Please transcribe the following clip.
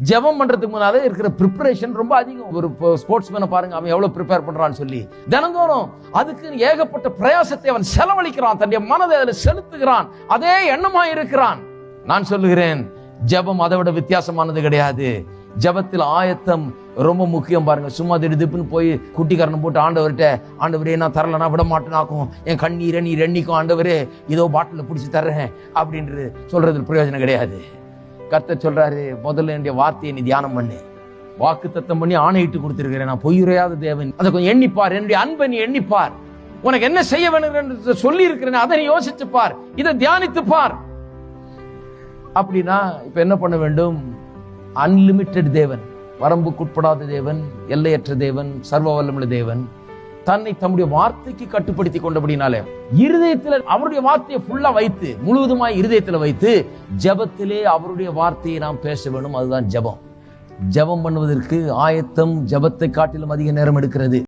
ஜெபம் பண்றதுக்கு முன்னாலே இருக்கிற ப்ரிப்பரேஷன் ரொம்ப அதிகம். ஒரு ஸ்போர்ட்ஸ்மேனை பாருங்க, அவன் எவ்வளவு ப்ரிப்பேர் பண்றான்னு சொல்லி தினந்தோறும் அதுக்கு ஏகப்பட்ட பிரயாசத்தை அவன் செலவழிக்கிறான், தன்னுடைய மனதை அதில் செலுத்துகிறான், அதே எண்ணமா இருக்கிறான். நான் சொல்லுகிறேன், ஜெபம் அதை விட வித்தியாசமானது கிடையாது. ஜெபத்தில் ஆயத்தம் ரொம்ப முக்கியம். பாருங்க, சும்மா திடுப்புன்னு போய் குட்டிக்காரனை போட்டு ஆண்டவர்கிட்ட, ஆண்டவரே நான் தரலனா விட மாட்டேனாக்கும், என் கண்ணீரை நீர் எண்ணிக்கும் ஆண்டவரே, இதோ பாட்டில் பிடிச்சி தர்றேன் அப்படின்றது சொல்றது பிரயோஜனம் கிடையாது. கர்த்தர் சொல்றாரு, முதல்ல என்னுடைய வார்த்தையை நீ தியானம் பண்ணு, வாக்கு தத்தம் பண்ணி ஆணையிட்டு கொடுத்திருக்கிறேன், நான் பொய்யுரையாத தேவன், அதை கொஞ்சம் எண்ணிப்பார், என்னுடைய அன்பை நீ எண்ணிப்பார், உனக்கு என்ன செய்ய வேண்டும் என்று சொல்லி இருக்கிறேன் அதை நீ யோசிச்சு பார், இதை தியானித்து பார். அப்படின்னா இப்ப என்ன பண்ண வேண்டும்? அன்லிமிட்டெட் தேவன், வரம்புக்குட்படாத தேவன், எல்லையற்ற தேவன், சர்வ வல்லமுள்ள தேவன் தன்னை தம்முடைய வார்த்தைக்கு கட்டுப்படுத்தி கொண்டபடினாலே இருதயத்தில் அவருடைய வார்த்தையை ஃபுல்லா வைத்து, முழுவதுமாய் இருதயத்தில் வைத்து ஜெபத்திலே அவருடைய வார்த்தையை நாம் பேச வேண்டும். அதுதான் ஜெபம். ஜெபம் பண்ணுவதற்கு ஆயத்தம் ஜெபத்தை காட்டிலும் அதிக நேரம் எடுக்கிறது.